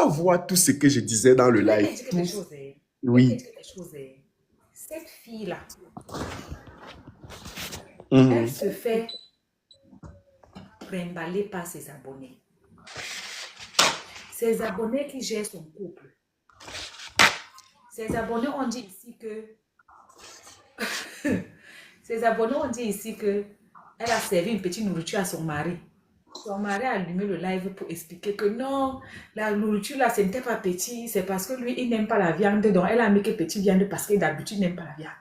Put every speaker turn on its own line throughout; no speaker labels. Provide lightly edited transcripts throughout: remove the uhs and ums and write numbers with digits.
vas voir tout ce que je disais dans le
Je vais
live.
te dire quelque chose. Je vais te
Oui.
dire quelque chose. Cette fille-là, elle
Mhm.
se fait trimballer par ses abonnés. Ses abonnés qui gèrent son couple. Ses abonnés ont dit ici que ses abonnés ont dit ici que elle a servi une petite nourriture à son mari. Son mari a allumé le live pour expliquer que non, la nourriture là, ce n'était pas petit, c'est parce que lui, il n'aime pas la viande, donc elle a mis que petite viande parce que d'habitude, il n'aime pas la viande.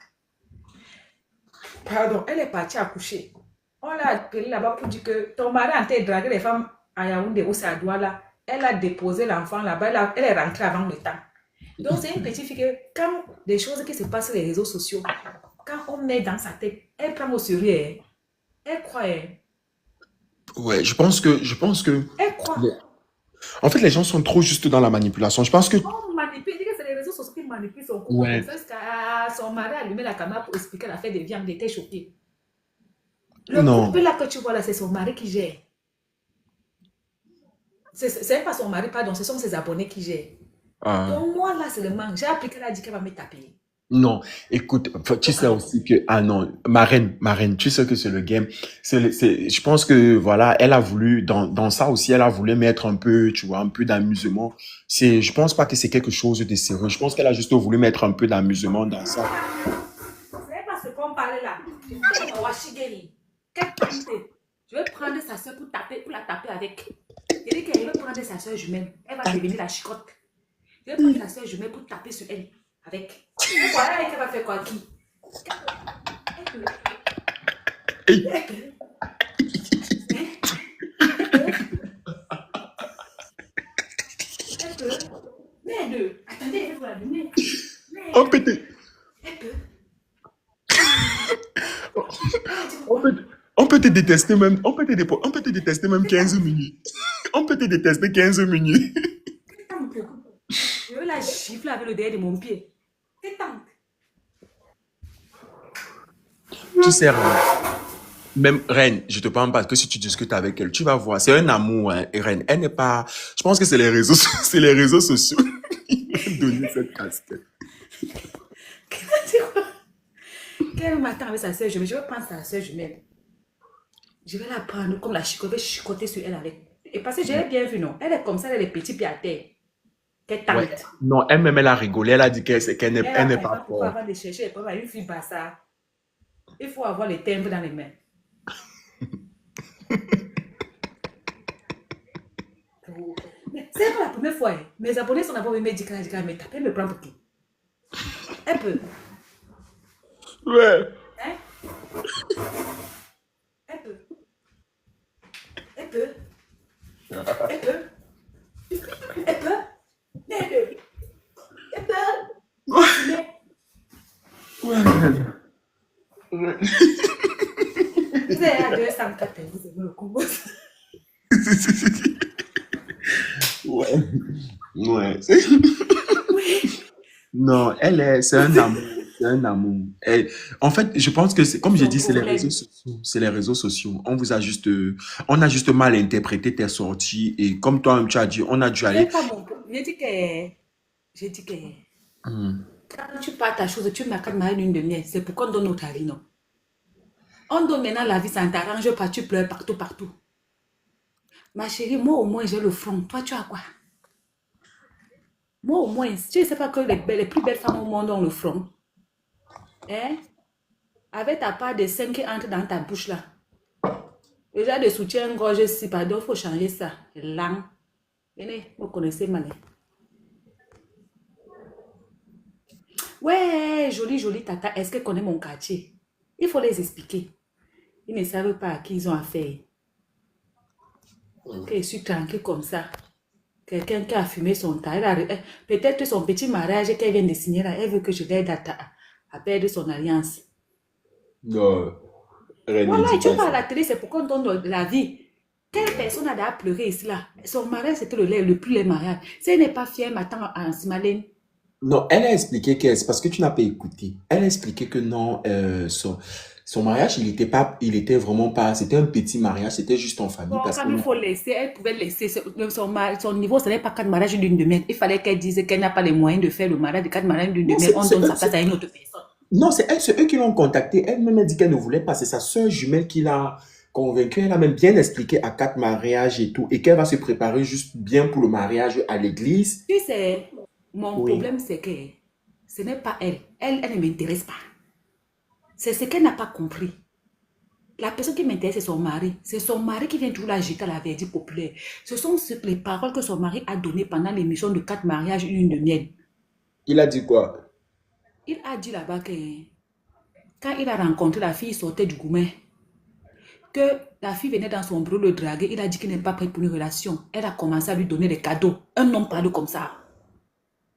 Pardon, elle est partie accoucher. On l'a appelé là-bas pour dire que ton mari a été dragué les femmes à Yaoundé ou à Douala. Elle a déposé l'enfant là-bas, elle est rentrée avant le temps. Donc, c'est une petite fille que, quand des choses qui se passent sur les réseaux sociaux, quand on met dans sa tête, elle prend au sérieux. Elle croit.
Ouais, je pense que,
Elle croit.
en fait, les gens sont trop juste dans la manipulation. Je pense que,
On manipule, dit que c'est les réseaux sociaux qui manipulent son couple comme
ouais,
ça. Son mari a allumé la caméra pour expliquer l'affaire des viandes, il était choqué. Le
non.
couple là que tu vois là, c'est son mari qui gère. C'est pas son mari, pardon, ce sont ses abonnés qui gèrent.
Ah,
Donc moi là, c'est le manque. J'ai appris qu'elle a dit qu'elle va me taper.
non, écoute, tu sais aussi que, ah non, ma reine, tu sais que c'est le game. Je pense que, voilà, elle a voulu, dans ça aussi, elle a voulu mettre un peu, tu vois, un peu d'amusement. Je pense pas que c'est quelque chose de sérieux. Je pense qu'elle a juste voulu mettre un peu d'amusement dans ça.
C'est pas ce qu'on parlait là. Je vais prendre sa soeur pour la taper avec. Je dis qu'elle veut prendre sa soeur jumelle. Elle va devenir la chicotte. Je vais prendre sa soeur jumelle pour taper sur elle. Avec. Voilà, elle va faire quoi qui?
Hey,
Elle peut. Elle peut. Elle peut. Mais deux. Attendez, elle va vous la donner.
on
Mais
peut te,
elle peut. Elle a dit
on
quoi?
peut, on peut te détester même, on peut te détester même 15 minutes. On peut te détester 15 minutes.
Ça me préoccupe. Je veux la gifler avec le derrière de mon pied. C'est tente.
Tu sais, même Reine, je te parle pas que si tu discutes avec elle, tu vas voir, c'est un amour, hein, et Reine. Elle n'est pas, je pense que c'est les réseaux, c'est les réseaux sociaux qui lui ont donné cette casquette.
Qu'elle a dit quoi? Qu'elle m'attend avec sa soeur jumelle. Je vais prendre sa soeur jumelle. Je vais la prendre comme la chicotte. Je vais chicoter sur elle avec. Et parce que je l'ai bien vu, non? Elle est comme ça, elle a les petits pieds à terre. Qu'elle
Ouais.
tente.
Non, elle-même, elle a rigolé. Elle a dit
Elle
elle
a
n'est
fait
pas
pourquoi
forte.
avant de chercher les pauvres, une fille bassa. Il faut avoir les timbres dans les mains. C'est pas la première fois. Hein. Mes abonnés sont d'abord me dit qu'elle me tape, elle me prend pour qui? Elle peut.
Ouais.
Hein? Elle peut. Elle peut. Elle peut. Elle peut. Mais elle peut. Elle peut. Mais
Ouais. Ouais.
vous avez à 204, vous aimez le combo.
Ouais. Ouais.
Oui.
Non, c'est un amour. C'est un amour. En fait, je pense que c'est, comme j'ai
Son
dit, c'est les réseaux
problème.
sociaux. C'est les réseaux sociaux. On a juste mal interprété tes sorties et comme toi-même tu as dit, on a dû aller.
C'est pas mon problème. J'ai dit que
Hmm.
quand tu pars ta chose, tu m'as une lune de miel. C'est pour qu'on donne notre avis, non? On donne maintenant la vie, ça ne t'arrange pas, tu pleures partout, partout. Ma chérie, moi au moins j'ai le front. Toi, tu as quoi? Moi au moins, tu ne sais pas que les plus belles femmes au monde ont le front. Hein? Avec ta part de 5 qui entre dans ta bouche là. Déjà de soutien-gorge, si pardon, il faut changer ça. Langue. Venez, vous connaissez mal. Ouais, joli, joli tata. Est-ce qu'elle connaît mon quartier? Il faut les expliquer. Ils ne savent pas à qui ils ont affaire. Que je suis tranquille comme ça. Quelqu'un qui a fumé son tas. Peut-être son petit mariage qu'elle vient de signer là, elle veut que je l'aide à perdre son alliance.
Non, Reine, ne
Voilà,
dis
et tu
pas
parles
ça.
à la télé, c'est pour qu'on donne de la vie. Quelle personne a d'ailleurs pleuré ici là? Son mariage, c'était le plus les mariages. Si elle n'est pas fière, m'attend en Simalène.
Non, elle a expliqué que c'est parce que tu n'as pas écouté. Elle a expliqué que non, Son mariage, il était vraiment pas, c'était un petit mariage, c'était juste en famille
Bon,
parce que,
comme il faut laisser, elle pouvait laisser son niveau, ce n'est pas 4 mariages d'une demi-heure. Il fallait qu'elle dise qu'elle n'a pas les moyens de faire le mariage de 4 mariages d'une
non,
demi-heure. On donne sa place à une autre personne.
non, c'est eux qui l'ont contacté. Elle-même a dit qu'elle ne voulait pas. C'est sa sœur jumelle qui l'a convaincue. Elle a même bien expliqué à 4 mariages et tout, et qu'elle va se préparer juste bien pour le mariage à l'église.
Tu sais, mon
Oui.
problème, c'est que ce n'est pas elle. Elle ne m'intéresse pas. C'est ce qu'elle n'a pas compris. La personne qui m'intéresse, c'est son mari. C'est son mari qui vient toujours la jeter à la verdure populaire. Ce sont les paroles que son mari a données pendant l'émission de 4 mariages, une demi-heure.
Il a dit quoi?
Il a dit là-bas que quand il a rencontré la fille, il sortait du Goumet, que la fille venait dans son bureau le draguer. Il a dit qu'il n'est pas prêt pour une relation. Elle a commencé à lui donner des cadeaux. Un homme parle comme ça.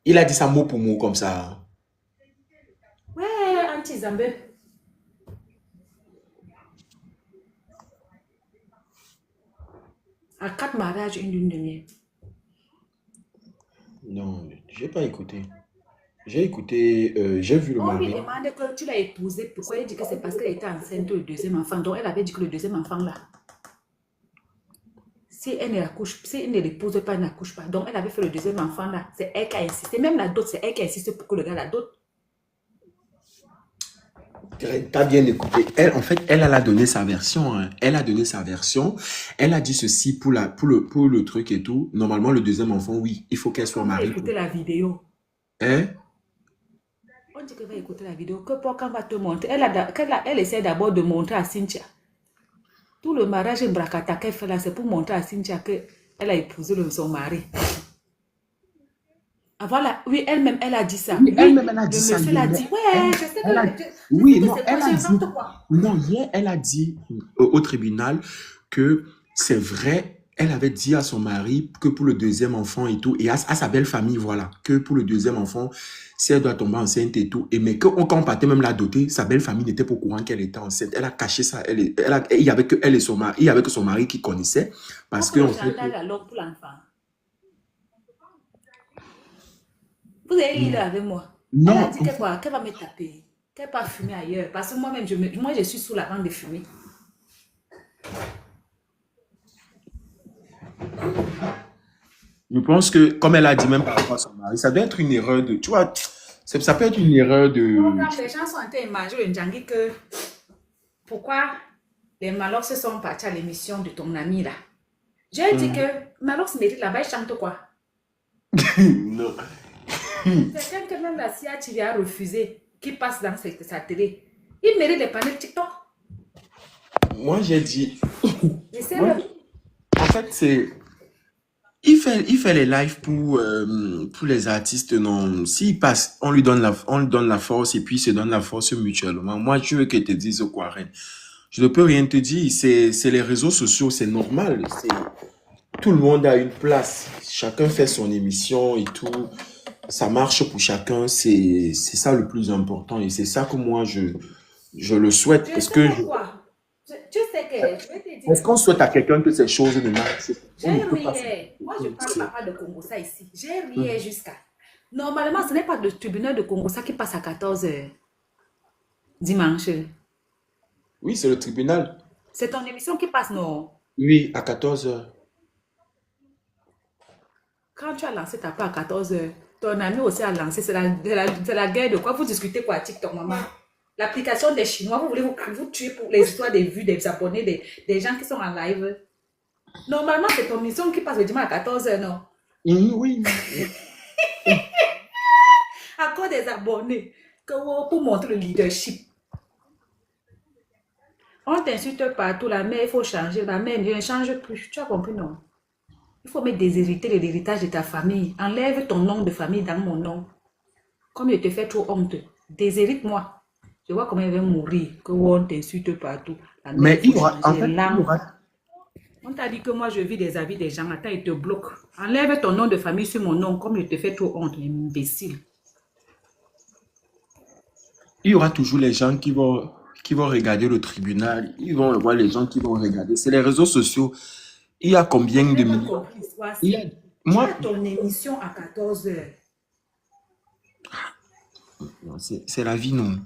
Il a dit ça mot pour mot comme ça.
Ouais, anti-Zambé. À 4 mariages, une demi-heure.
Non, j'ai pas écouté. J'ai écouté, j'ai vu le
On lui
mariage.
demande que tu l'as épousée. Pourquoi il dit que c'est parce qu'elle était enceinte du deuxième enfant. Donc elle avait dit que le deuxième enfant là, si elle ne l'épouse pas, elle n'accouche pas. Donc elle avait fait le deuxième enfant là. C'est elle qui a insisté. Même la dot, c'est elle qui a insisté pour que le gars la dot.
T'as bien écouté. Elle, en fait, elle a donné sa version, hein. Elle a donné sa version. Elle a dit ceci pour le truc et tout. Normalement, le deuxième enfant, oui, il faut qu'elle soit
On va
mariée.
écouter la vidéo.
Hein?
On dit qu'elle va écouter la vidéo. Que pour quand va te montrer. Elle essaie d'abord de montrer à Cynthia. Tout le mariage bracata qu'elle fait là, c'est pour montrer à Cynthia qu'elle a épousé son mari. Ah, voilà, oui, elle-même, elle a dit ça.
Oui,
Oui,
elle-même, elle a
le
dit ça
monsieur
hier.
l'a dit. Ouais, je sais
Elle a-
que,
oui,
que
non,
c'est
elle
quoi,
a dit,
j'invente quoi.
non, hier, elle a dit au tribunal que c'est vrai, elle avait dit à son mari que pour le deuxième enfant et tout, et à sa belle famille, voilà, que pour le deuxième enfant, si elle doit tomber enceinte et tout, et mais que quand on partait même la doter, sa belle famille n'était pas au courant qu'elle était enceinte. Elle a caché ça. Il y avait que elle et son mari, il y avait que son mari qui connaissait, parce
Pourquoi
que
le
en fait,
chantage alors pour l'enfant? Vous avez eu là avec moi. Elle a
non,
dit que quoi? Qu'elle va me taper. Qu'elle va fumer ailleurs. Parce que moi-même, moi, je suis sous la bande de fumer.
je pense que, comme elle a dit même par rapport à son mari, ça doit être une erreur de, tu vois, ça peut être une erreur
Donc,
de,
quand les gens sont en train d'imaginer le Djangui que pourquoi les Malox sont partis à l'émission de ton ami là. J'ai dit que Malox mérite là-bas, il chante quoi?
non.
Quelqu'un que même la CIA TV a refusé, qui passe dans sa télé. Il mérite des panels TikTok.
Moi, j'ai dit,
Et c'est
moi,
le.
en fait, il fait les lives pour les artistes, non. S'il passe, on lui donne la force et puis il se donne la force mutuellement. Moi, je veux que te dise quoi, Reine. Je ne peux rien te dire. C'est les réseaux sociaux, c'est normal. Tout le monde a une place. Chacun fait son émission et tout. Ça marche pour chacun. C'est ça le plus important. Et c'est ça que moi, je le souhaite.
Je sais pourquoi. Tu sais que, je vais te dire.
Est-ce qu'on souhaite à quelqu'un que ces choses ne marchent? On ne
J'ai
peut pas.
rié. Moi, je parle pas de Congo ça ici. J'ai rié jusqu'à. Normalement, ce n'est pas le tribunal de Congo ça qui passe à 14h dimanche.
Oui, c'est le tribunal.
C'est ton émission qui passe, non?
Oui, à 14 heures.
Quand tu as lancé ta part à 14h, ton ami aussi a lancé. C'est la guerre de quoi? Vous discutez quoi à TikTok, maman? L'application des Chinois, vous voulez vous tuer pour les histoires des vues, des abonnés, des gens qui sont en live. Normalement, c'est ton émission qui passe le dimanche à 14h, non?
Oui.
À cause des abonnés, pour montrer le leadership. On t'insulte partout, la mère, il faut changer. La mère ne change plus. Tu as compris, non? Il faut me déshériter l'héritage de ta famille. Enlève ton nom de famille dans mon nom. Comme je te fais trop honte, déshérite-moi. Je vois comment il va mourir, que on t'insulte partout.
Mais il y aura, en fait,
On t'a dit que moi je vis des avis des gens. Attends, ils te bloquent. Enlève ton nom de famille sur mon nom, comme je te fais trop honte, imbécile.
il y aura toujours les gens qui vont regarder le tribunal. Ils vont voir les gens qui vont regarder. C'est les réseaux sociaux. Il y a combien de millions? Il y a, moi,
Tu as ton émission à 14h.
c'est la vie, non.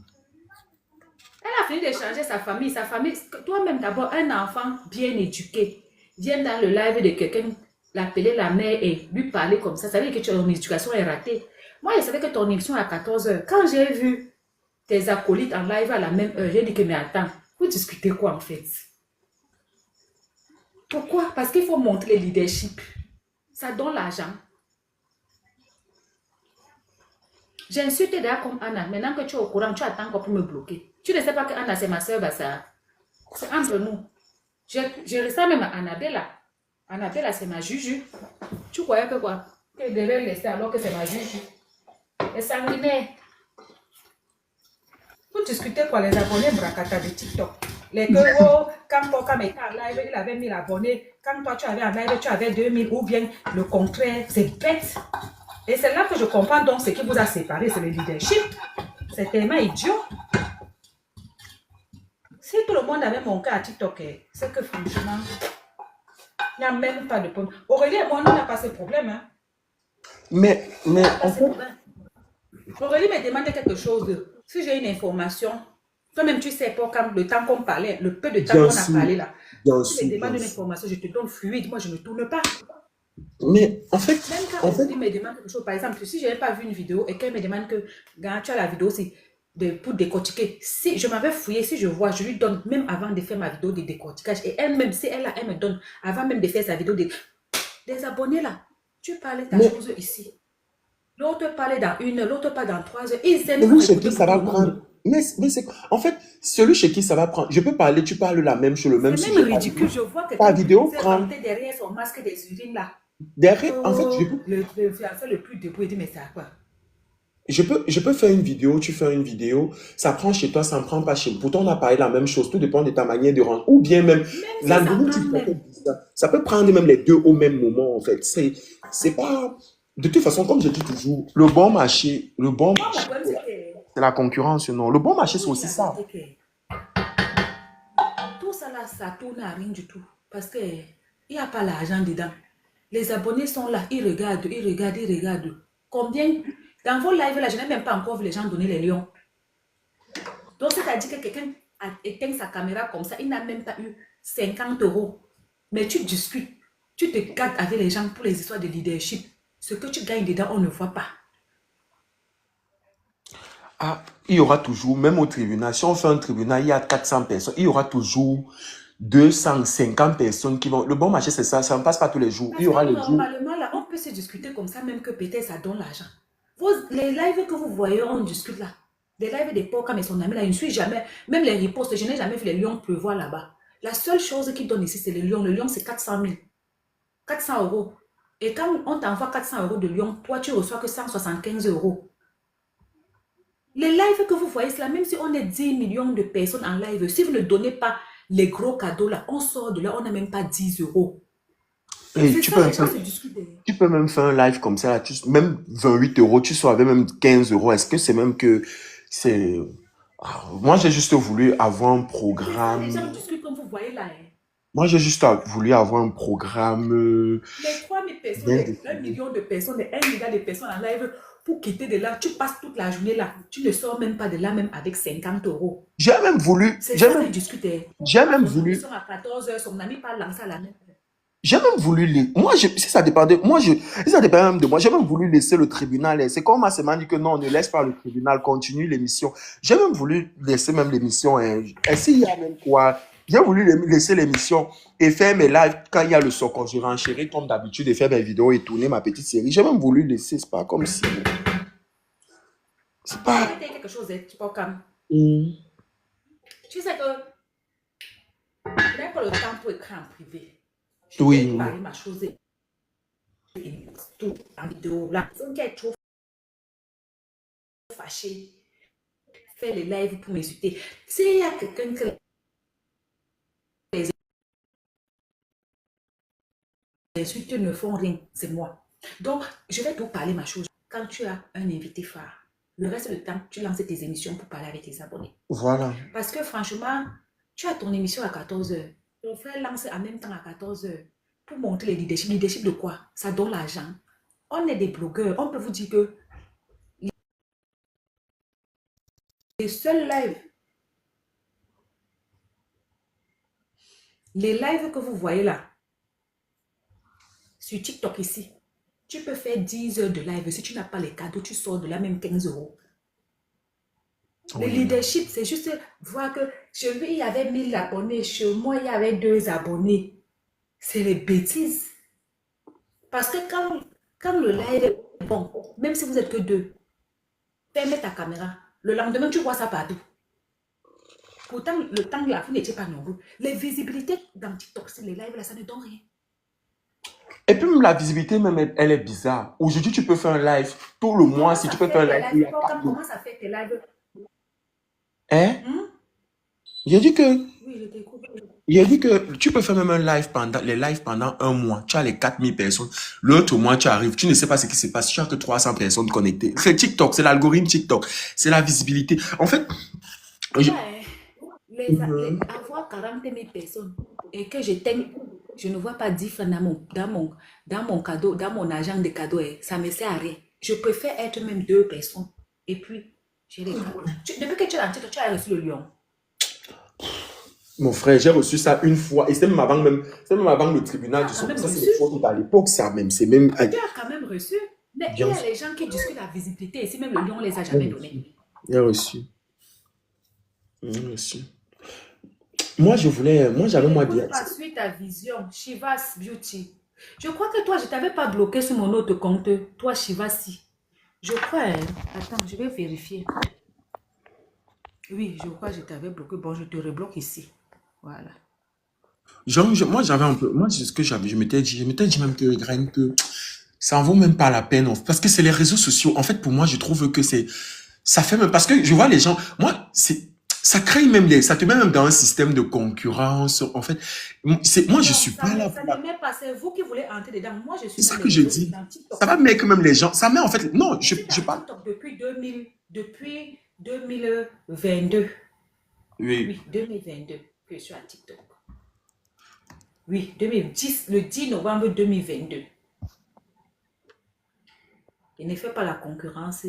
Elle a fini de changer sa famille. Sa famille, toi-même d'abord, un enfant bien éduqué, vient dans le live de quelqu'un, l'appeler la mère et lui parler comme ça veut dire que ton éducation est ratée. Moi, je savais que ton émission est à 14 heures. Quand j'ai vu tes acolytes en live à la même heure, j'ai dit que, mais attends, vous discutez quoi en fait? Pourquoi? Parce qu'il faut montrer le leadership. Ça donne l'argent. J'insulte d'ailleurs comme Anna. Maintenant que tu es au courant, tu attends encore pour me bloquer. Tu ne sais pas que Anna, c'est ma soeur Bassa. C'est entre nous. Je ressemble même à Annabella. Annabella, c'est ma juju. Tu croyais que quoi? Que je devais laisser alors que c'est ma juju. Et sanguinaire. Vous discutez quoi, les abonnés Bracata de TikTok? Les que, oh, quand Poca était en live, il avait 1000 abonnés. Quand toi, tu avais en live, tu avais 2000 ou bien le contraire. C'est bête. Et c'est là que je comprends donc ce qui vous a séparé, c'est le leadership. C'est tellement idiot. Si tout le monde avait mon cas à TikTok, c'est que franchement, il n'y a même pas de problème. Aurélie et moi, on n'a pas ce problème. Hein.
Mais en fait,
Aurélie me demande quelque chose. Si j'ai une information, toi-même, tu sais pas quand le temps qu'on parlait, le peu de temps qu'on a parlé là. Si tu me demandes une information, je te donne fluide. Moi, je ne tourne pas.
Mais en fait,
même quand Aurélie me demande quelque chose, par exemple, si je n'ai pas vu une vidéo et qu'elle me demande que, quand tu as la vidéo, c'est pour décortiquer. Si je m'avais fouillé, si je vois, je lui donne même avant de faire ma vidéo de décortiquage. Et elle-même, si elle me donne, avant même de faire sa vidéo des abonnés là, tu parlais ta chose ici. L'autre parlait dans 1 heure, l'autre parle dans 3 heures. Ils aiment
celui chez qui ça va prendre. Mais c'est en fait, celui chez qui ça va prendre. Je peux parler, tu parles la même chose, le même sujet.
C'est même ridicule. Je vois que
ta vidéo prend
derrière son masque des urines là.
Derrière, en fait,
le fiancé le plus debout, il dit mais c'est à quoi?
Je peux faire une vidéo, tu fais une vidéo, ça prend chez toi, ça ne prend pas chez moi. Pourtant, on a parlé la même chose, tout dépend de ta manière de rendre. Ou bien même, ça peut prendre même les deux au même moment, en fait. C'est pas... De toute façon, comme je dis toujours, le bon marché, c'est la concurrence, non. Le bon marché, c'est aussi ça.
Tout ça là, ça tourne à rien du tout. Parce qu'il n'y a pas l'argent dedans. Les abonnés sont là, ils regardent. Combien... Dans vos lives là, je n'ai même pas encore vu les gens donner les lions. Donc, c'est-à-dire que quelqu'un a éteint sa caméra comme ça, il n'a même pas eu 50 euros. Mais tu discutes, tu te gâtes avec les gens pour les histoires de leadership. Ce que tu gagnes dedans, on ne voit pas.
Ah, il y aura toujours, même au tribunal, si on fait un tribunal, il y a 400 personnes, il y aura toujours 250 personnes qui vont... Le bon marché, c'est ça, ça ne passe pas tous les jours.
Parce
il y aura
que
les
normalement, là, on peut se discuter comme ça, même que peut-être ça donne l'argent. Les lives que vous voyez, on discute là. Les lives des Poca et son ami là, je ne suis jamais, même les ripostes, je n'ai jamais vu les lions pleuvoir là-bas. La seule chose qui donne ici, c'est le lion. Le lion, c'est 400 000. 400 euros. Et quand on t'envoie 400 euros de lion, toi, tu reçois que 175 euros. Les lives que vous voyez, c'est là, même si on est 10 millions de personnes en live, si vous ne donnez pas les gros cadeaux là, on sort de là, on n'a même pas 10 euros.
Hey, tu peux même faire un live comme ça, là, même 28 euros, tu sois avec même 15 euros. Est-ce que c'est même que c'est... Moi, j'ai juste voulu avoir un programme.
Les gens discutent comme vous voyez là. Hein.
Moi, j'ai juste voulu avoir un programme.
Les 3000 personnes, 1 million de personnes, 1 milliard de personnes en live, pour quitter de là, tu passes toute la journée là. Tu ne sors même pas de là, même avec 50 euros.
J'ai même voulu.
J'ai même discuté.
J'ai même voulu.
Ils sont à 14 heures, son ami parle lancé à la même.
J'ai même voulu, moi, si ça dépendait, si ça dépendait même de moi, j'ai même voulu laisser le tribunal. C'est comme ma m'a dit que non, ne laisse pas le tribunal, continue l'émission. J'ai même voulu laisser même l'émission. Et s'il y a même quoi, j'ai voulu laisser l'émission et faire mes lives quand il y a le soccer. Je renchéris comme d'habitude et faire mes vidéos et tourner ma petite série. J'ai même voulu laisser, c'est pas comme si. C'est pas.
Quelque chose, tu peux comme. Tu sais que je n'ai pas le temps pour écrire en privé. Je vais parler ma chose tout en vidéo. La personne qui est trop fâchée fait les lives pour m'insulter. S'il y a quelqu'un que les insultes ne font rien, c'est moi. Donc, je vais tout parler ma chose. Quand tu as un invité phare, le reste du temps, tu lances tes émissions pour parler avec tes abonnés.
Voilà.
Parce que franchement, tu as ton émission à 14 heures. On fait lancer en même temps à 14 heures pour montrer les leadership. Leadership de quoi? Ça donne l'argent. On est des blogueurs. On peut vous dire que les seuls lives Les lives que vous voyez là, sur TikTok ici, tu peux faire 10 heures de live. Si tu n'as pas les cadeaux, tu sors de là même 15 euros. Le
Oui.
leadership, c'est juste voir que chez lui, il y avait 1000 abonnés. Chez moi, il y avait 2 abonnés. C'est les bêtises. Parce que quand le live est bon, même si vous n'êtes que 2, fermez ta caméra. Le lendemain, tu vois ça partout. Pourtant, le temps là, vous n'étiez pas nombreux. Les visibilités dans TikTok, c'est les lives là, ça ne donne rien.
Et puis même la visibilité, même, elle est bizarre. Aujourd'hui, tu peux faire un live. Tout le mois, si tu peux faire un live, il y a 4 jours.
Comment ça fait tes lives?
Hein?
Hmm?
J'ai dit que,
Oui, je t'écoute.
j'ai dit que tu peux faire même un live les lives pendant un mois. Tu as les 4000 personnes. L'autre mois, tu arrives. Tu ne sais pas ce qui se passe. Tu as que 300 personnes connectées. C'est TikTok. C'est l'algorithme TikTok. C'est la visibilité. En fait, je-
Ouais, avoir 40 000 personnes et que je ne vois pas 10 francs dans mon cadeau, dans mon agent de cadeaux, ça me sert à rien. Je préfère être même 2 personnes. Et puis, j'ai les cadeaux. Depuis que tu es en TikTok, tu as reçu le lion.
mon frère, j'ai reçu ça une fois. Et c'est même avant le tribunal du
Ah,
son.
quand même
Ça, c'est
reçu.
des photos à l'époque, ça même. C'est même,
Tu as quand même reçu. Mais il y
bien
a
sûr.
les gens qui discutent la visibilité. Ici, même le lion, on ne les a jamais donnés.
J'ai reçu. J'ai reçu. Moi,
Je
j'avais, moi, dit,
n'écoute pas suite ta vision, Shivas Beauty. Je crois que toi, je ne t'avais pas bloqué sur mon autre compte. Toi, Shivasi. Je crois, hein. Attends, je vais vérifier. Oui, je crois que je t'avais bloqué. Bon, je te rebloque ici. Voilà.
moi, j'avais un peu, moi, c'est ce que j'avais, je m'étais dit même que, Graine, que ça en vaut même pas la peine, parce que c'est les réseaux sociaux. En fait, pour moi, je trouve que ça fait même, parce que je vois les gens, moi, ça crée même ça te met même dans un système de concurrence. En fait, moi, je
Non,
suis pas là
ça
pour
ne met pas. C'est vous qui voulez entrer dedans. Moi, je
c'est
suis dans
ça
les
que je
réseaux,
dis.
dans TikTok.
Ça va mettre même les gens, ça met en fait, non,
Je suis
je
dans
parle.
TikTok depuis 2022.
Oui.
Oui, 2022 que je suis à TikTok. Oui, 2010, le 10 novembre 2022. Je ne fais pas la concurrence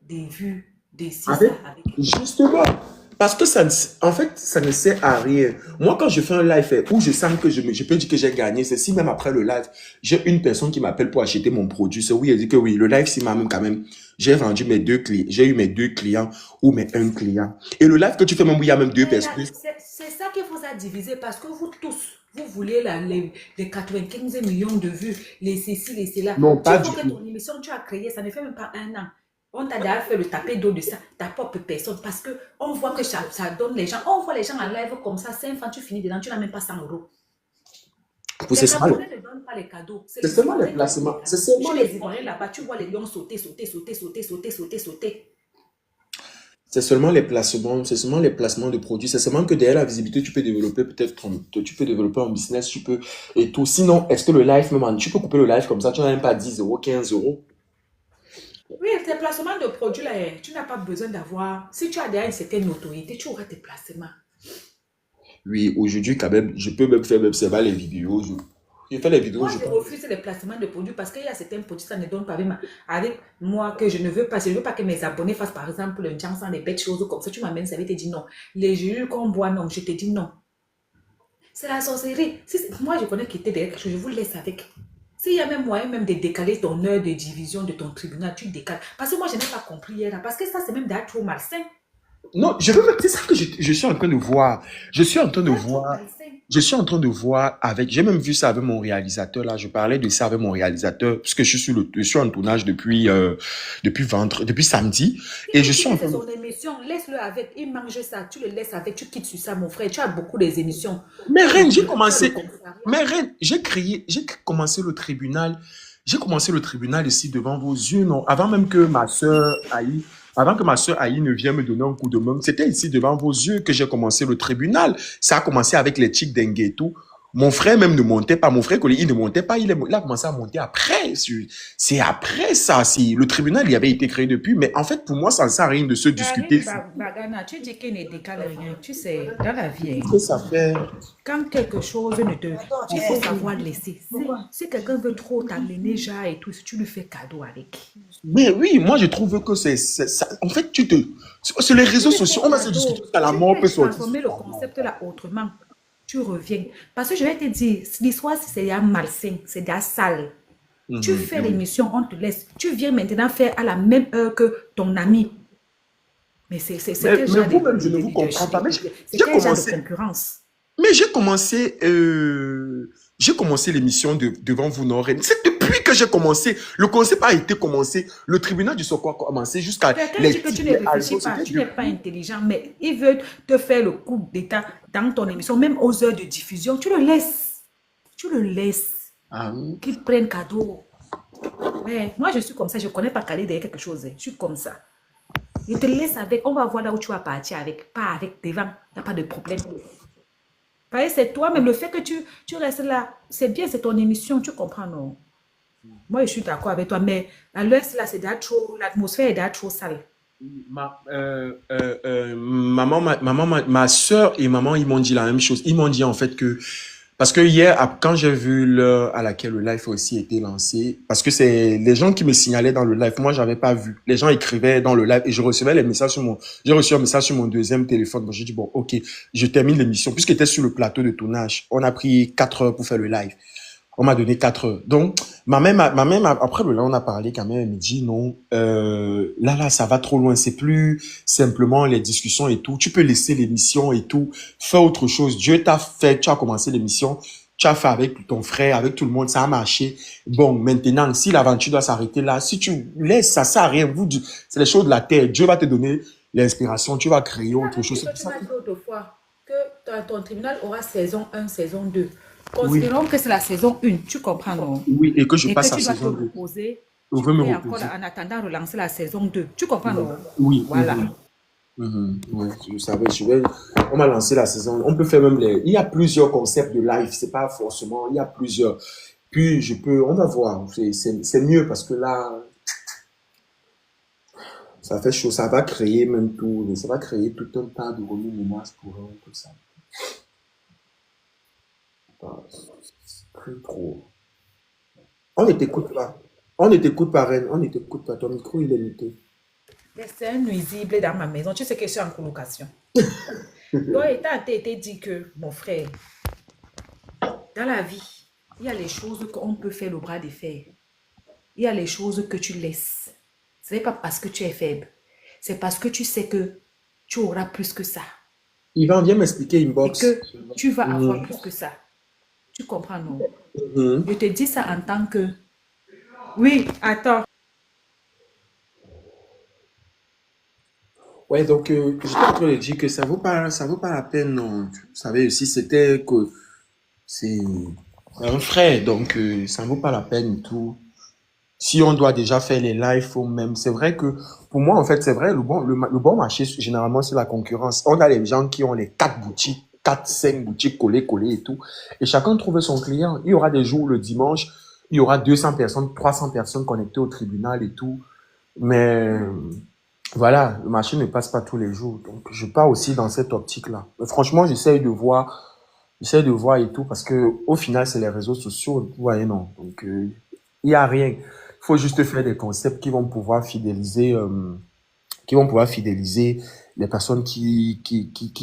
des vues, des si
Avec,
ça avec.
justement, parce que en fait, ça ne sert à rien. Moi, quand je fais un live où je sens que je peux dire que j'ai gagné, c'est si même après le live, j'ai une personne qui m'appelle pour acheter mon produit. C'est oui, elle dit que oui, le live, c'est même quand même, j'ai vendu mes 2 clients, j'ai eu mes 2 clients ou mes un client. Et le live que tu fais même où il y a même 2
Mais
personnes.
c'est ça qui vous a divisé parce que vous tous, vous voulez les 95 millions de vues, les ceci, les cela.
Non,
Tu
pas
vois
du
que
tout.
ton émission, tu as créé, ça ne fait même pas un an. On t'a déjà fait le taper d'eau de ça, ta propre personne, parce que on voit que ça donne les gens, on voit les gens en live comme ça, 5 francs, tu finis dedans, tu n'as même pas 100 euros.
C'est
Les
seulement,
Camerounais ne donnent pas les cadeaux, c'est
c'est
les
seulement les
Ivoiriens qui donnent les
placements. C'est
cadeaux.
seulement
Chez
les,
les Ivoiriens là-bas, tu vois les lions sauter, sauter, sauter, sauter, sauter, sauter, sauter.
c'est seulement les placements, c'est seulement les placements de produits. C'est seulement que derrière la visibilité, tu peux développer peut-être tu peux développer un business, tu peux, et tout. Sinon, est-ce que le live, même, tu peux couper le live comme ça, tu n'as même pas 10 euros, 15 euros.
Oui, tes placements de produits là, tu n'as pas besoin d'avoir. Si tu as déjà une certaine notoriété, tu auras tes placements.
Oui, aujourd'hui, quand même, je peux même faire même ça, les vidéos. Je fais les vidéos,
Moi,
je
je
parle.
refuse les placements de produits parce qu'il y a certains produits, ça ne donne pas avec moi que je ne veux pas. Je ne veux pas que mes abonnés fassent par exemple un jam sans des bêtes choses comme ça. Tu m'amènes, ça va te dire non. Les jus qu'on boit, non. Je te dis non. C'est la sorcellerie. Moi, je connais qui était derrière quelque chose, je vous laisse avec. S'il y a même moyen même de décaler ton heure de division de ton tribunal, tu décales. Parce que moi, je n'ai pas compris hier. Parce que ça, c'est même d'être trop malsain.
Non, je veux même, c'est ça que je suis en train de voir. Je suis en train de
D'être trop
voir.
malsain.
Je suis en train de voir j'ai même vu ça avec mon réalisateur là. Je parlais de ça avec mon réalisateur parce que je suis en tournage depuis samedi
Si
et
vous
je suis en
quittez, c'est
train de.
son émission, laisse-le avec. Il mange ça, tu le laisses avec, tu quittes sur ça, mon frère. Tu as beaucoup des émissions.
Mais Reine,
Tu as le commissariat.
mais Reine, j'ai commencé le tribunal. J'ai commencé le tribunal ici devant vos yeux, non? Avant que ma sœur Aïe ne vienne me donner un coup de main, c'était ici devant vos yeux que j'ai commencé le tribunal. Ça a commencé avec les chics d'un ghetto. Mon frère même ne montait pas. Mon frère, il ne montait pas. Il a commencé à monter après. C'est après ça. Le tribunal, il avait été créé depuis. Mais en fait, pour moi, ça ne sert à rien de se discuter.
Karine Bagana, tu dis qu'il ne décale rien. Tu sais, dans la vie,
Que ça fait.
quand quelque chose ne te... Il faut savoir laisser. Si quelqu'un veut trop t'amener, genre et tout, si tu lui fais cadeau avec.
Mais oui, moi, je trouve que ça. En fait, sur les réseaux sociaux, on va se discuter jusqu'à la mort peut sortir.
Transformer le concept là autrement. tu reviens. Parce que je vais te dire, l'histoire, c'est déjà malsain, c'est déjà sale. Tu
Mhm,
fais
oui.
l'émission, on te laisse. Tu viens maintenant faire à la même heure que ton ami. Mais c'est quel
Mais
genre
vous-même, je ne vous comprends pas. Mais
c'est
j'ai
quel genre de
commencé,
concurrence?
mais j'ai commencé l'émission devant vous, Noreen. C'est depuis que j'ai commencé. Le concept a été commencé. Le tribunal du Sokwa a commencé jusqu'à
Quelqu'un
les
dit que tu
titres,
ne
les
réfléchis
algos.
pas,
C'était
tu n'es pas
depuis.
intelligent, mais il veut te faire le coup d'état dans ton émission, même aux heures de diffusion. Tu le laisses. Tu le laisses.
Ah oui.
Qu'il prenne cadeau. Mais moi, je suis comme ça. Je ne connais pas caler derrière quelque chose. Je suis comme ça. Je te laisse avec. On va voir là où tu vas partir avec. Pas avec devant. Il n'y a pas de problème. C'est toi-même. Le fait que tu restes là, c'est bien, c'est ton émission. Tu comprends, non? Moi, je suis d'accord avec toi. Mais à l'heure, là, c'est déjà trop. L'atmosphère est déjà trop sale.
Ma soeur et maman, ils m'ont dit la même chose. Ils m'ont dit en fait que, parce que hier, quand j'ai vu l'heure à laquelle le live a aussi été lancé, parce que c'est les gens qui me signalaient dans le live, moi, j'avais pas vu. Les gens écrivaient dans le live et je recevais les messages j'ai reçu un message sur mon deuxième téléphone. Bon, j'ai dit, bon, ok, je termine l'émission. Puisqu'il était sur le plateau de tournage, on a pris 4 heures pour faire le live. On m'a donné 4 heures. Donc, après le là, on a parlé quand même, elle me dit non, là, ça va trop loin. C'est plus simplement les discussions et tout. Tu peux laisser l'émission et tout, faire autre chose. Dieu t'a fait, tu as commencé l'émission, tu as fait avec ton frère, avec tout le monde, ça a marché. Bon, maintenant, si l'aventure doit s'arrêter là, si tu laisses, ça sert à rien. C'est les choses de la terre. Dieu va te donner l'inspiration, tu vas créer
C'est la
autre
même
chose.
chose
C'est
que
pour
tu
ça
m'as
que,
dit autrefois, que ton tribunal aura saison 1, saison 2.
oui,
Considérons que c'est la saison 1, tu comprends, non?
oui, et que je
Et que
passe à
tu dois te
saison 2.
reposer,
Je
tu
veux me
peux encore,
reposer.
en attendant, relancer la saison 2. Tu comprends,
Oui,
non?
oui.
Voilà.
Oui, je savais, on m'a lancé la saison. On peut faire même il y a plusieurs concepts de live. C'est pas forcément, il y a plusieurs. Puis on va voir. C'est mieux parce que là, ça fait chaud. Ça va créer même tout, ça va créer tout un tas de remue-ménage pour eux, tout ça. Ah, c'est plus trop. On ne t'écoute pas. On ne t'écoute pas, Reine. On ne t'écoute pas. Ton micro, il est muté.
C'est un nuisible dans ma maison. Tu sais que je suis en colocation. Donc, étant été dit que, mon frère, dans la vie, il y a les choses qu'on peut faire le bras de fer. Il y a les choses que tu laisses. Ce n'est pas parce que tu es faible. C'est parce que tu sais que tu auras plus que ça.
Yvan, viens m'expliquer
Et
inbox.
que tu vas avoir
Mhm.
plus que ça. Tu comprends, non?
Mhm.
Je te dis ça en tant que... Oui, attends.
Ouais, donc j'étais en train de dire que ça vaut pas la peine, non. Vous savez, si c'était que c'est un frère, donc ça ne vaut pas la peine et tout. Si on doit déjà faire les lives, faut même. C'est vrai que pour moi, en fait, c'est vrai, le bon marché, généralement, c'est la concurrence. On a les gens qui ont les 4 boutiques, 4, 5 boutiques collées et tout. Et chacun trouve son client. Il y aura des jours, le dimanche, il y aura 200 personnes, 300 personnes connectées au tribunal et tout. Mais voilà, le marché ne passe pas tous les jours. Donc, je pars aussi dans cette optique-là. Mais franchement, j'essaie de voir et tout, parce que au final, c'est les réseaux sociaux. Vous voyez, non. Donc, il n'y a rien. Il faut juste faire des concepts qui vont pouvoir fidéliser les personnes qui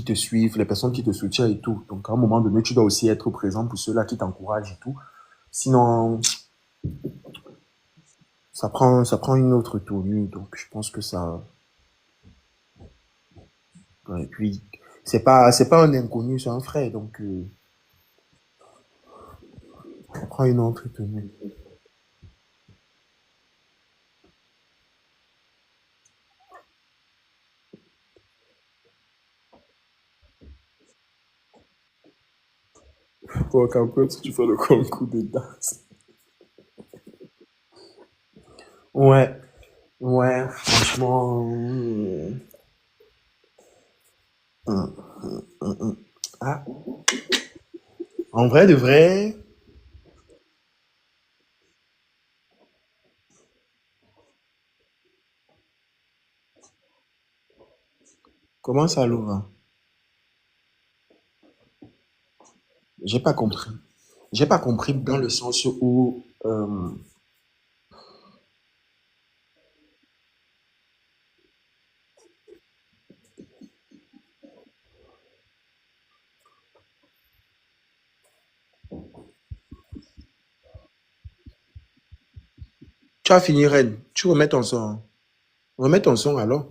te suivent, les personnes qui te soutiennent et tout. Donc, à un moment donné, tu dois aussi être présent pour ceux-là qui t'encouragent et tout. Sinon, ça prend une autre tournure. Donc, je pense que ça, ouais, et puis, c'est pas un inconnu, c'est un frère. Donc, ça prend une autre tournure. Donc, un peu, si tu fais le concours de danse. Ouais, ouais, franchement. Ah, en vrai de vrai, comment ça, Laura? J'ai pas compris. J'ai pas compris dans le sens où, Tu as fini, Reine. Tu remets ton son. Remets ton son alors.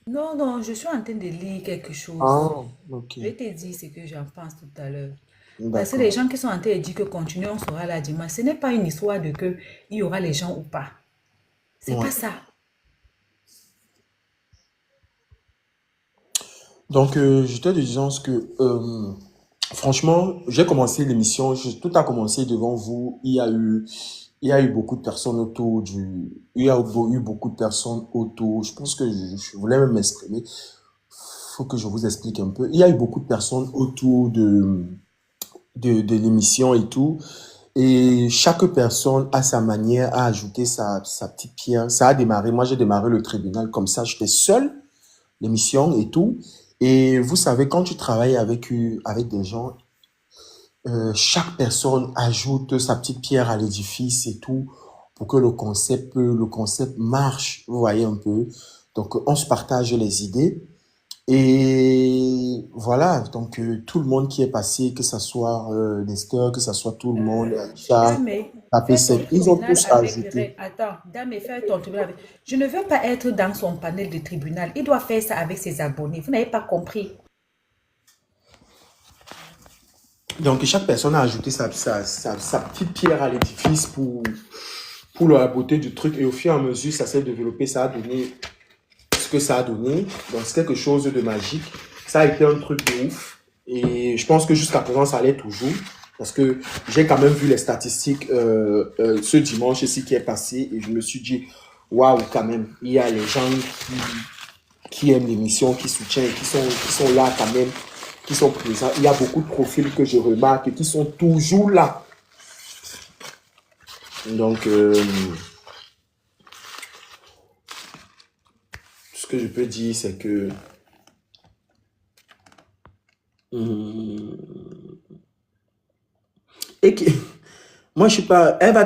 Non, non, je suis en train de lire quelque chose.
Ah, ok.
Je vais te dire ce que j'en pense tout à l'heure. Parce que les
D'accord.
gens qui sont en train de dire que continuer, on sera là dimanche, ce n'est pas une histoire de que il y aura les gens ou pas. C'est pas
Ouais.
ça.
Donc, je te disais que, franchement, j'ai commencé l'émission, tout a commencé devant vous. Il y a eu beaucoup de personnes autour il y a eu beaucoup de personnes autour. Je pense que je voulais même m'exprimer. Faut que je vous explique un peu. Il y a eu beaucoup de personnes autour de l'émission et tout. Et chaque personne, à sa manière, a ajouté sa petite pierre. Ça a démarré. Moi, j'ai démarré le tribunal comme ça. J'étais seul, l'émission et tout. Et vous savez, quand tu travailles avec des gens, chaque personne ajoute sa petite pierre à l'édifice et tout pour que le concept marche. Vous voyez un peu. Donc, on se partage les idées. Et voilà, donc tout le monde qui est passé, que ce soit Nestor, que ce soit tout le monde, Aïcha,
Dame, fais ton
KP7, ils ont
tribunal
tous
avec
ajouté.
Attends, Dame, fais ton tribunal avec. Je ne veux pas être dans son panel de tribunal. Il doit faire ça avec ses abonnés. Vous n'avez pas compris.
Donc chaque personne a ajouté sa petite pierre à l'édifice pour la beauté du truc. Et au fur et à mesure, ça s'est développé, ça a donné ce que ça a donné. Donc c'est quelque chose de magique. Ça a été un truc de ouf. Et je pense que jusqu'à présent, ça allait toujours. Parce que j'ai quand même vu les statistiques ce dimanche ici qui est passé. Et je me suis dit, waouh, quand même, il y a les gens qui aiment l'émission, qui soutiennent, qui sont là quand même, qui sont présents. Il y a beaucoup de profils que je remarque et qui sont toujours là. Donc, ce que je peux dire, c'est que hum, et que, moi, je suis pas. Elle va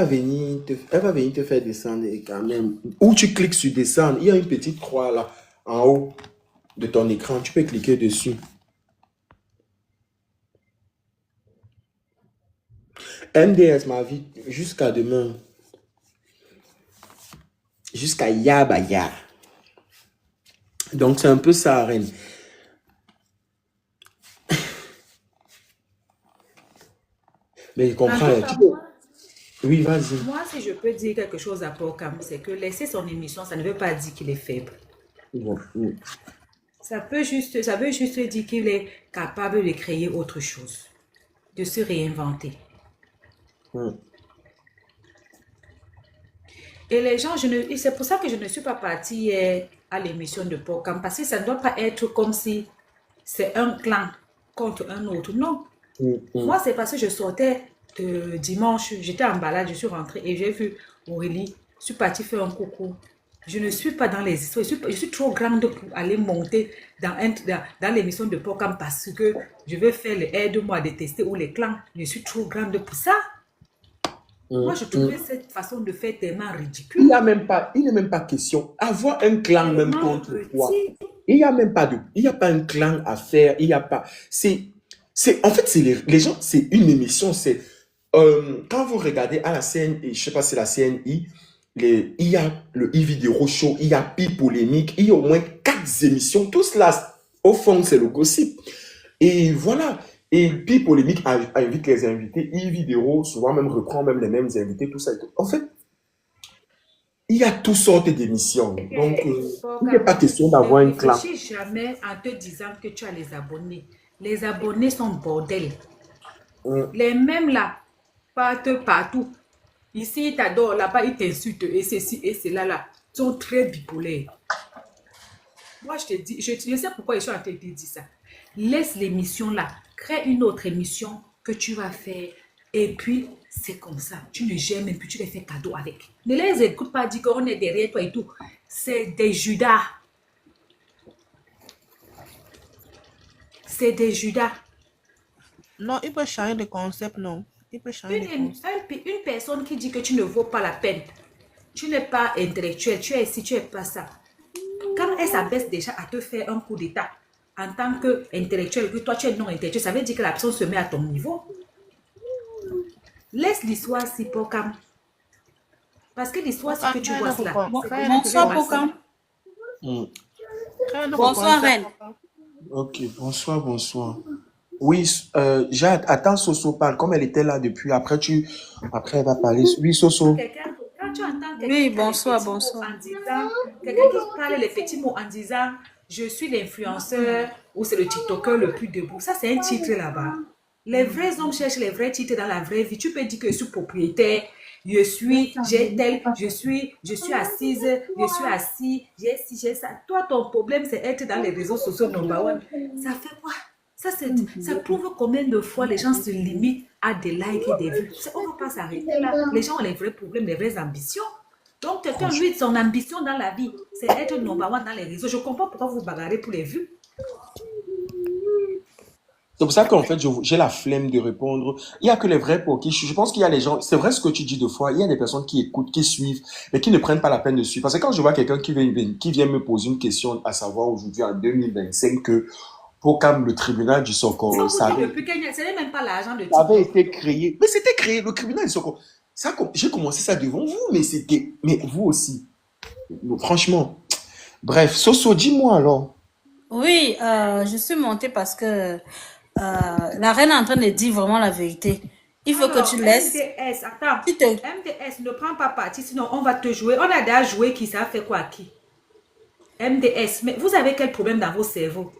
venir te faire descendre et quand même. Ou tu cliques sur descendre, il y a une petite croix là, en haut de ton écran. Tu peux cliquer dessus. MDS, ma vie, jusqu'à demain. Jusqu'à Yabaya. Donc, c'est un peu ça, Reine. Mais je
En
comprends.
tout cas,
Oui, vas-y.
moi, si je peux dire quelque chose à Porcam, c'est que laisser son émission, ça ne veut pas dire qu'il est faible.
Bon, mm,
Ça veut juste dire qu'il est capable de créer autre chose, de se réinventer.
mm.
Et les gens, c'est pour ça que je ne suis pas partie à l'émission de Porcam, parce que ça ne doit pas être comme si c'est un clan contre un autre. Non. Moi, c'est parce que je sortais dimanche, j'étais en balade, je suis rentrée et j'ai vu Aurélie, je suis partie faire un coucou. Je ne suis pas dans les histoires, je suis trop grande pour aller monter dans l'émission de Porcam parce que je veux faire les aide-moi à détester ou les clans. Je suis trop grande pour ça. Moi, je trouvais cette façon de faire tellement ridicule.
Il n'est même pas question. Avoir un clan même
Tellement
contre toi.
petit.
Il y a pas un clan à faire. Il y a pas. En fait, c'est les gens, c'est une émission. Quand vous regardez à la CNI, je sais pas si c'est la CNI, il y a le e-vidéo show, il y a Pi Polémique, il y a au moins 4 émissions. Tout cela, au fond, c'est le gossip. Et voilà. Et Pi Polémique invite les invités. E-vidéo, souvent même reprend même les mêmes invités, tout ça. Et tout. En fait, il y a toutes sortes d'émissions. Donc, il n'est pas question
Ne
d'avoir un clan.
réfléchis jamais en te disant que tu as les abonnés. Les abonnés sont bordel.
Mm.
Les mêmes là partent partout. Ici, ils t'adorent, là-bas, ils t'insultent, et ceci, et cela, là. Ils sont très bipolaires. Moi, je te dis, je sais pourquoi je suis en train de te dire ça. Laisse l'émission là. Crée une autre émission que tu vas faire. Et puis, c'est comme ça. Tu ne gères même plus, tu les fais cadeau avec. Ne les écoute pas dire qu'on est derrière toi et tout. C'est des Judas. C'est des Judas.
Non, il peut changer de concept, non. Il peut changer de concept.
Une personne qui dit que tu ne vaux pas la peine, tu n'es pas intellectuel, tu es ici, tu n'es pas ça. Quand elle s'abaisse déjà à te faire un coup d'état en tant qu'intellectuel, que toi tu es non intellectuel, ça veut dire que la personne se met à ton niveau. Laisse l'histoire si pour calme. Parce que l'histoire, c'est que tu vois cela.
Bonsoir, Pokam.
Hmm.
Bonsoir, Reine.
Ok, bonsoir, bonsoir. Oui, Jade, attends, Soso parle. Comme elle était là depuis, après elle va parler. Oui, Soso.
Quand tu entends quelqu'un
Oui,
qui a les
bonsoir,
petits mots
bonsoir.
en disant, quelqu'un qui parle les petits mots en disant, je suis l'influenceur ou c'est le TikToker le plus debout. Ça, c'est un titre là-bas. Les vrais hommes cherchent les vrais titres dans la vraie vie. Tu peux dire que je suis propriétaire, j'ai tel, je suis assise, je suis assis, j'ai ci, j'ai ça. Toi, ton problème, c'est être dans les réseaux sociaux number one. Ça fait quoi? Ça prouve combien de fois les gens se limitent à des likes et des vues. On ne va pas s'arrêter là. Les gens ont les vrais problèmes, les vraies ambitions. Donc, quelqu'un, lui, son ambition dans la vie, c'est être number one dans les réseaux. Je comprends pourquoi vous bagarrez pour les vues.
C'est pour ça qu'en fait, j'ai la flemme de répondre. Il y a que les vrais pour qui je pense qu'il y a les gens, c'est vrai ce que tu dis deux fois, il y a des personnes qui écoutent, qui suivent, mais qui ne prennent pas la peine de suivre. Parce que quand je vois quelqu'un qui vient me poser une question, à savoir aujourd'hui en 2025 que Pokam, le tribunal du Soko,
ça avait, ce n'est même pas l'argent de
ça avait été créé. Mais c'était créé, le tribunal du Soko. J'ai commencé ça devant vous, mais vous aussi. Franchement. Bref, Soso, dis-moi alors.
Oui, je suis montée parce que la reine est en train de dire vraiment la vérité. Il faut que tu laisses.
MDS, attends.
Tu te...
MDS, ne prends pas parti, sinon on va te jouer. On a déjà joué qui ça fait quoi à qui? MDS, mais vous avez quel problème dans vos cerveaux?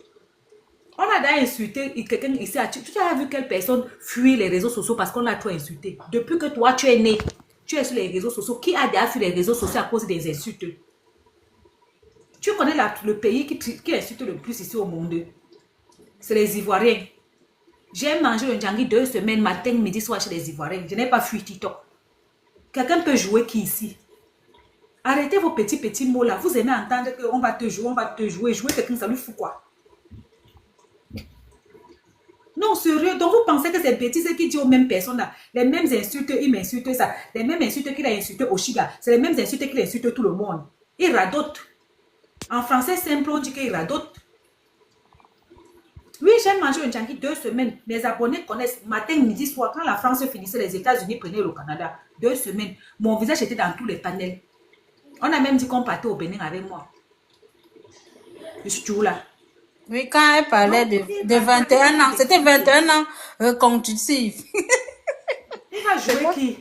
On a déjà insulté quelqu'un ici. Tu as vu quelle personne fuit les réseaux sociaux parce qu'on l'a trop insulté? Depuis que toi, tu es né, tu es sur les réseaux sociaux. Qui a déjà fui les réseaux sociaux à cause des insultes? Tu connais le pays qui insulte le plus ici au monde? C'est les Ivoiriens. J'ai mangé le Djangui 2 semaines, matin, midi, soir chez les Ivoiriens. Je n'ai pas fui TikTok. Quelqu'un peut jouer qui ici? Arrêtez vos petits mots là. Vous aimez entendre qu'on va te jouer, on va te jouer. Jouer quelqu'un, ça lui fout quoi? Non, sérieux. Donc vous pensez que c'est bêtises qui dit aux mêmes personnes là, les mêmes insultes, il m'insulte ça. Les mêmes insultes qu'il a insulté au Chiga, c'est les mêmes insultes qu'il insulte tout le monde. Il radote. En français simple, on dit qu'il radote. Oui, j'ai mangé un Djangui 2 semaines. Mes abonnés connaissent matin, midi, soir. Quand la France finissait, les États-Unis prenaient le Canada. 2 semaines. Mon visage était dans tous les panels. On a même dit qu'on partait au Bénin avec moi. Je suis toujours là.
Oui, quand elle parlait de 21 ans, c'était 21 ans consécutifs.
Il va jouer qui?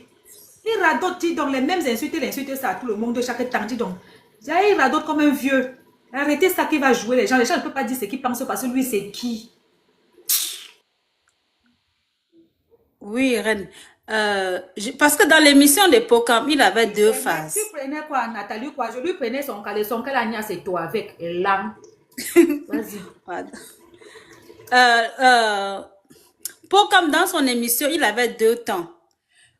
Il radote, dit donc les mêmes insultes, il insulte ça à tout le monde de chaque temps, dit donc. Il radote comme un vieux. Arrêtez ça qui va jouer les gens. Les gens ne peuvent pas dire ce qu'ils pensent parce que lui, c'est qui?
Oui, Reine. Parce que dans l'émission de Pokam, il avait deux phases.
Tu prenais quoi, Nathalie, quoi? Je lui prenais son caleçon qu'elle a mis à ses toi avec l'âme. Vas-y.
Pokam, dans son émission, il avait 2 temps.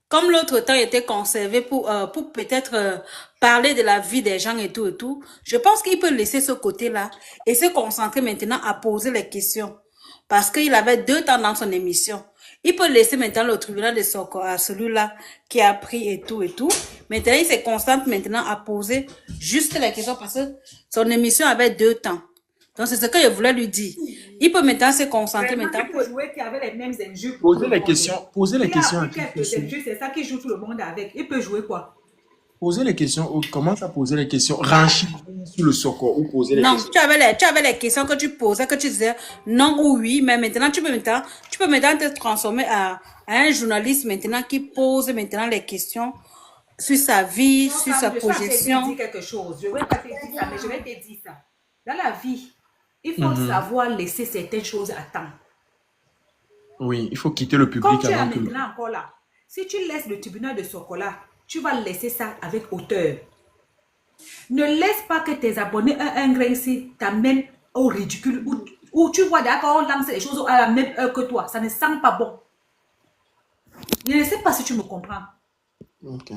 Comme l'autre temps était conservé pour peut-être parler de la vie des gens et tout, je pense qu'il peut laisser ce côté-là et se concentrer maintenant à poser les questions. Parce qu'il avait 2 temps dans son émission. Il peut laisser maintenant le tribunal de Soko à celui-là qui a pris et tout. Maintenant, il se concentre maintenant à poser juste les questions parce que son émission avait 2 temps. Donc, c'est ce que je voulais lui dire. Il peut maintenant se concentrer maintenant.
Il peut jouer qui avait les mêmes injures.
Poser les questions.
C'est ça qui joue tout le monde avec. Il peut jouer quoi?
Poser les questions. Commence à poser les questions. Rancher sur le Soko ou poser les questions.
Non, tu avais les questions que tu posais, que tu disais non ou oui, mais maintenant, tu peux maintenant te transformer à un journaliste maintenant qui pose maintenant les questions sur sa vie,
Non,
sur sa projection.
Je vais te dire quelque chose. Je ne vais pas te dire ça, mais je vais te dire ça. Dans la vie, il faut savoir laisser certaines choses à temps.
Oui, il faut quitter le public.
Comme tu es maintenant encore là, si tu laisses le tribunal de Sokola, tu vas laisser ça avec hauteur. Ne laisse pas que tes abonnés, un grain ici, t'amènent au ridicule, où tu vois d'accord, on lance les choses à la même heure que toi. Ça ne sent pas bon. Je ne sais pas si tu me comprends.
Ok.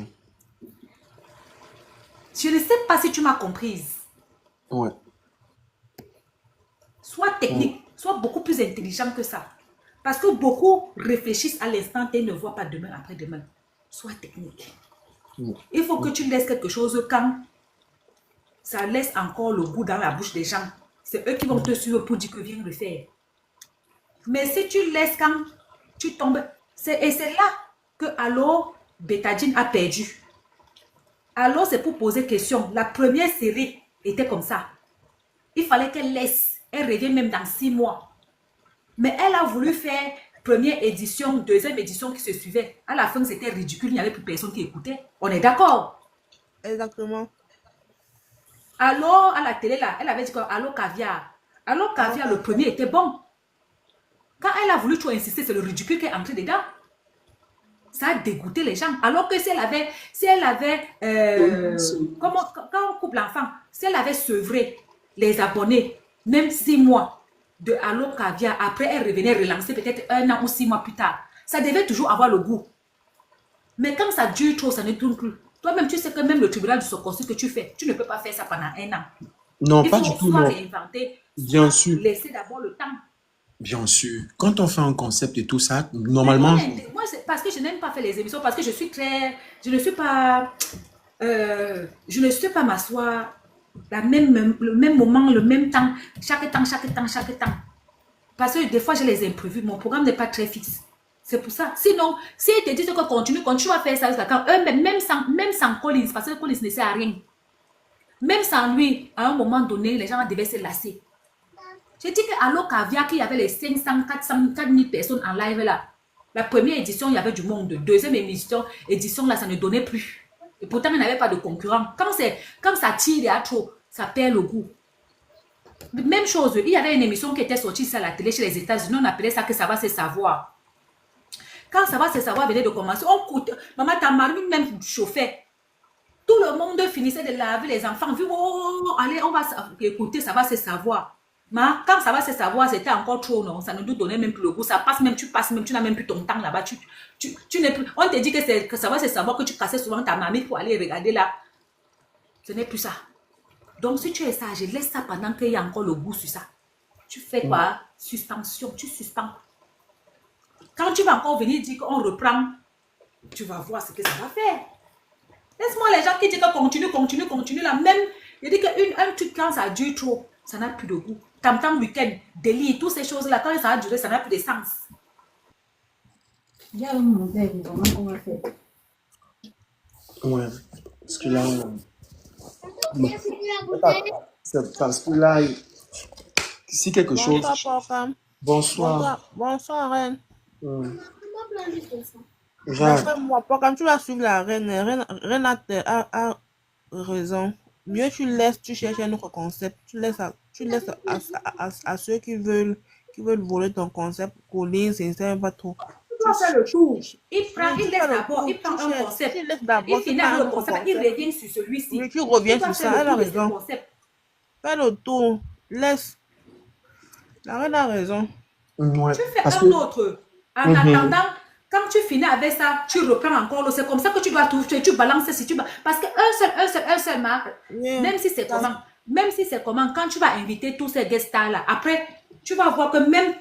Je ne sais pas si tu m'as comprise.
Ouais.
Sois technique, sois beaucoup plus intelligent que ça. Parce que beaucoup réfléchissent à l'instant et ne voient pas demain après demain. Sois technique. Il faut que tu laisses quelque chose quand ça laisse encore le goût dans la bouche des gens. C'est eux qui vont te suivre pour dire que viens le faire. Mais si tu laisses quand tu tombes, et c'est là que alors Bétadine a perdu. Alors, c'est pour poser question. La première série était comme ça. Il fallait qu'elle laisse. Elle revient même dans 6 mois. Mais elle a voulu faire première édition, deuxième édition qui se suivait. À la fin, c'était ridicule. Il n'y avait plus personne qui écoutait. On est d'accord?
Exactement.
Alors, à la télé, là, elle avait dit quoi? Allô, caviar. Allô, caviar, le premier était bon. Quand elle a voulu trop insister, c'est le ridicule qui est entré dedans. Ça a dégoûté les gens. Alors que si elle avait quand on coupe l'enfant, si elle avait sevré les abonnés, même 6 mois de Allo Caviar, après elle revenait relancer peut-être 1 an ou 6 mois plus tard, ça devait toujours avoir le goût. Mais quand ça dure trop, ça ne tourne plus. Toi-même, tu sais que même le tribunal du Socossu que tu fais, tu ne peux pas faire ça pendant 1 an.
Non,
Il
pas
faut
du tout,
soit
non.
réinventer,
Bien
soit
sûr,
laisser d'abord le temps.
bien sûr. Quand on fait un concept et tout ça,
Mais
normalement,
moi, c'est parce que je n'aime pas faire les émissions, parce que je ne suis pas, je ne suis pas m'asseoir le même moment, le même temps, chaque temps. Parce que des fois, j'ai les imprévus. Mon programme n'est pas très fixe. C'est pour ça. Sinon, si ils te disent que continue à faire ça jusqu'à quand, eux, même sans Collins, parce que Collins ne sert à rien. Même sans lui, à un moment donné, les gens devaient se lasser. J'ai dit qu'à Allo Caviar, qu'il y avait les 500, 400, 4000 personnes en live là. La première édition, il y avait du monde. Deuxième édition là, ça ne donnait plus. Et pourtant, il n'y avait pas de concurrent. Quand ça tire à trop, ça perd le goût. Même chose, il y avait une émission qui était sortie sur la télé chez les États-Unis, on appelait ça que ça va se savoir. Quand ça va se savoir venait de commencer, on coûte, maman, ta mari même chauffait. Tout le monde finissait de laver les enfants. Oh, allez, on va écouter, ça va se savoir. Mais quand ça va se savoir, c'était encore trop, non? Ça ne nous donnait même plus le goût. Ça passe même, tu n'as même plus ton temps là-bas. Tu n'es plus. On te dit que ça va se savoir que tu cassais souvent ta mamie pour aller regarder là. Ce n'est plus ça. Donc, si tu es sage, laisse ça pendant qu'il y a encore le goût sur ça. Tu fais quoi? Suspension, tu suspends. Quand tu vas encore venir dire qu'on reprend, tu vas voir ce que ça va faire. Laisse-moi les gens qui disent que continue là. Même, je dis qu'un truc, quand ça dure trop, ça n'a plus de goût. Tam-tam week-end, délire, toutes ces choses-là, quand ça a duré, ça n'a plus de sens. Il y a un modèle, comment on va faire?
ouais. Parce que là, c'est parce que là, si quelque chose.
Bonsoir, Pocam.
Bonsoir.
Bonsoir, reine.
Jacques,
D'après moi, Pocam, tu vas suivre la reine. Reine a raison. Mieux tu cherches un autre concept. Tu laisses à ceux qui veulent voler ton concept, coller, c'est pas trop.
Tu dois faire le tour. Il laisse
Tu
un
laisses
concept.
d'abord,
Il finit avec le concept, il revient sur celui-ci.
Oui, tu reviens
dois
sur
faire
ça,
le
elle a
tour de ce
raison.
concept.
Fais le tour, laisse. La reine a raison.
ouais.
Tu fais
Parce
un
que,
autre. En attendant, quand tu finis avec ça, tu reprends encore. C'est comme ça que tu dois tout. Tu balances si tu parce qu'un seul marque,
Oui.
même si c'est comment, quand tu vas inviter tous ces guest stars là, après, tu vas voir que même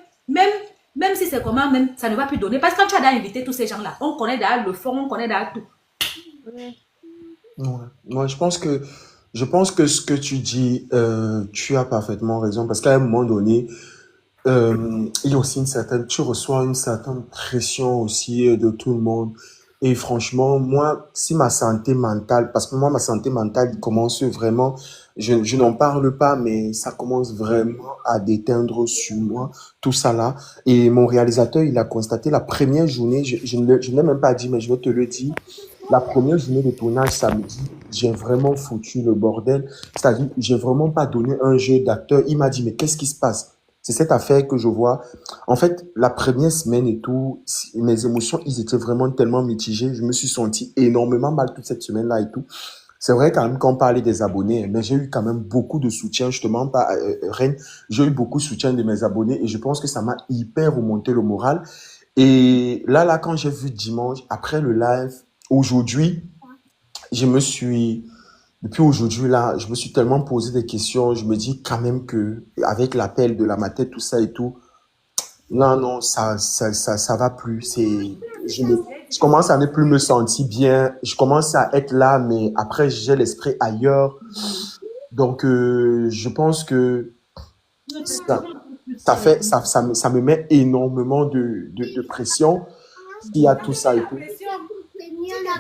si c'est comment, même ça ne va plus donner. Parce que quand tu as invité tous ces gens là, on connaît derrière le fond, on connaît derrière tout.
Oui.
ouais. Moi, je pense que ce que tu dis, tu as parfaitement raison. Parce qu'à un moment donné, il y a aussi tu reçois une certaine pression aussi de tout le monde. Et franchement, moi, si ma santé mentale, parce que moi, ma santé mentale commence vraiment, je n'en parle pas, mais ça commence vraiment à déteindre sur moi, tout ça là. Et mon réalisateur, il a constaté la première journée, je ne l'ai même pas dit, mais je vais te le dire. La première journée de tournage samedi, j'ai vraiment foutu le bordel. C'est-à-dire, j'ai vraiment pas donné un jeu d'acteur. Il m'a dit, mais qu'est-ce qui se passe? C'est cette affaire que je vois. En fait, la première semaine et tout, mes émotions, ils étaient vraiment tellement mitigées. Je me suis senti énormément mal toute cette semaine-là et tout. C'est vrai quand même qu'on parlait des abonnés, mais j'ai eu quand même beaucoup de soutien, justement, pas, Reine. J'ai eu beaucoup de soutien de mes abonnés et je pense que ça m'a hyper remonté le moral. Et là, quand j'ai vu dimanche, après le live, aujourd'hui, je me suis, depuis aujourd'hui, là, je me suis tellement posé des questions. Je me dis quand même que, avec l'appel de la matinée, tout ça et tout, non, non, ça va plus. Je commence à ne plus me sentir bien. Je commence à être là, mais après, j'ai l'esprit ailleurs. Donc, je pense que ça, ça me met énormément de pression. Il y a tout ça et tout.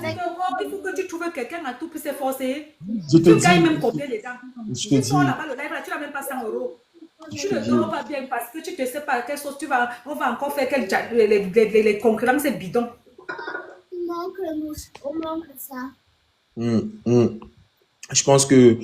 dit que, oh, il faut que tu trouves quelqu'un à tout pour s'efforcer.
Je te
Tu gagnes même
dis,
combien les gens?
je te
Tu sors
dis,
là-bas, le live, là, tu n'as même pas 100 euros.
je
Tu
te
ne
dis.
dors pas bien parce que tu ne sais pas quelle chose tu vas. On va encore faire les concurrences bidons.
On manque ça.
Mm. Je pense que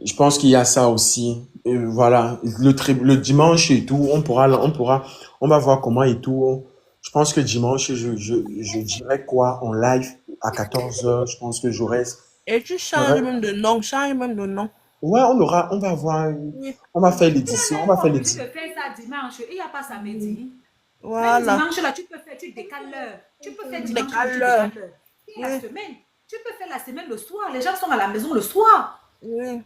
je pense qu'il y a ça aussi. Voilà, le dimanche et tout, on va voir comment et tout. Je pense que dimanche, je dirais quoi en live à 14h. Je pense que
Et tu changes
j'aurais-
même de nom, change même de nom.
ouais, on va avoir,
Oui.
on va faire
Tu
l'édition,
es
on
même
va faire
obligé
l'édition.
de faire ça dimanche. Il n'y a pas samedi. Même
Voilà.
dimanche, là, tu peux faire, tu décales l'heure. Tu peux faire dimanche, tu
Décale
décales
l'heure.
l'heure. Et la
Oui.
semaine, tu peux faire la semaine le soir. Les gens sont à la maison le soir.
Oui.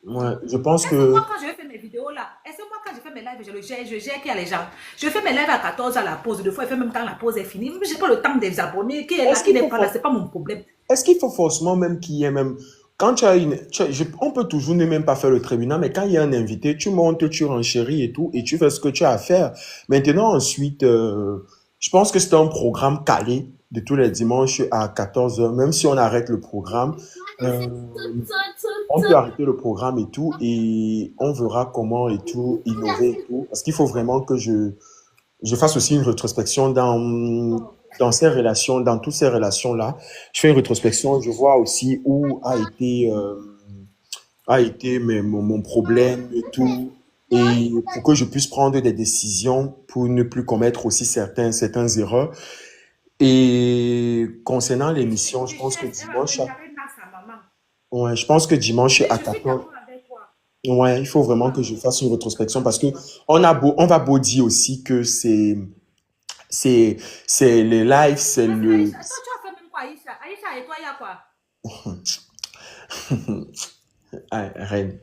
Ouais, je pense
Est-ce que
que,
moi, quand je vais faire mes vidéos là, est-ce que moi, quand je fais mes lives, je gère qui a les gens? Je fais mes lives à 14 à la pause. Des fois, je fais même quand la pause est finie. Je n'ai pas le temps des abonnés. Qui est là,
est-ce
qui
qu'il
n'est
faut,
pas là, ce n'est pas mon problème.
est-ce qu'il faut forcément même qu'il y ait même, quand tu as on peut toujours ne même pas faire le tribunal, mais quand il y a un invité, tu montes, tu renchéris et tout, et tu fais ce que tu as à faire. Maintenant, ensuite, je pense que c'est un programme calé de tous les dimanches à 14h, même si on arrête le programme, euh, on peut arrêter le programme et tout, et on verra comment et tout, innover et tout, parce qu'il faut vraiment que je fasse aussi une rétrospection dans ces relations, dans toutes ces relations-là. Je fais une rétrospection, je vois aussi où a été mon problème et tout, et pour que je puisse prendre des décisions pour ne plus commettre aussi certains erreurs. Et concernant l'émission, je pense que dimanche, ouais, je pense que dimanche
Oui,
à
je suis
14,
d'accord avec toi.
ouais, il faut vraiment que je fasse une rétrospection parce que on va beau dire aussi que c'est, c'est les lives, c'est
Parce que
le,
Aïcha, toi, tu as fait même quoi, Aïcha? Aïcha et toi, il y a quoi?
Ah, reine,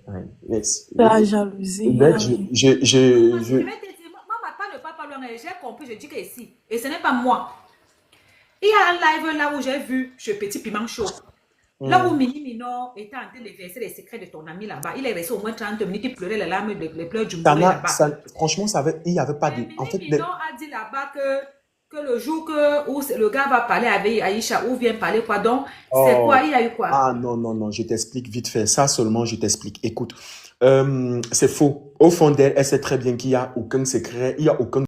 La jalousie.
Net,
Moi, je vais te dire, moi, ma part ne parle pas loin. J'ai compris, je dis que ici. Et ce n'est pas moi. Il y a un live là où j'ai vu ce petit piment chaud. Là où Mini Mino était en train de verser les secrets de ton ami là-bas. Il est resté au moins 30 minutes, il pleurait les larmes, les pleurs du
ça
mollet
n'a,
là-bas.
franchement, il y avait pas de,
Mais
en
Mini
fait,
Mino a dit là-bas que le jour où le gars va parler avec Aïcha, ou vient parler quoi, donc, c'est quoi, il y a eu quoi?
ah non, je t'explique vite fait. Ça seulement, je t'explique. Écoute, c'est faux. Au fond d'elle, elle sait très bien qu'il y a aucun secret, il y a aucun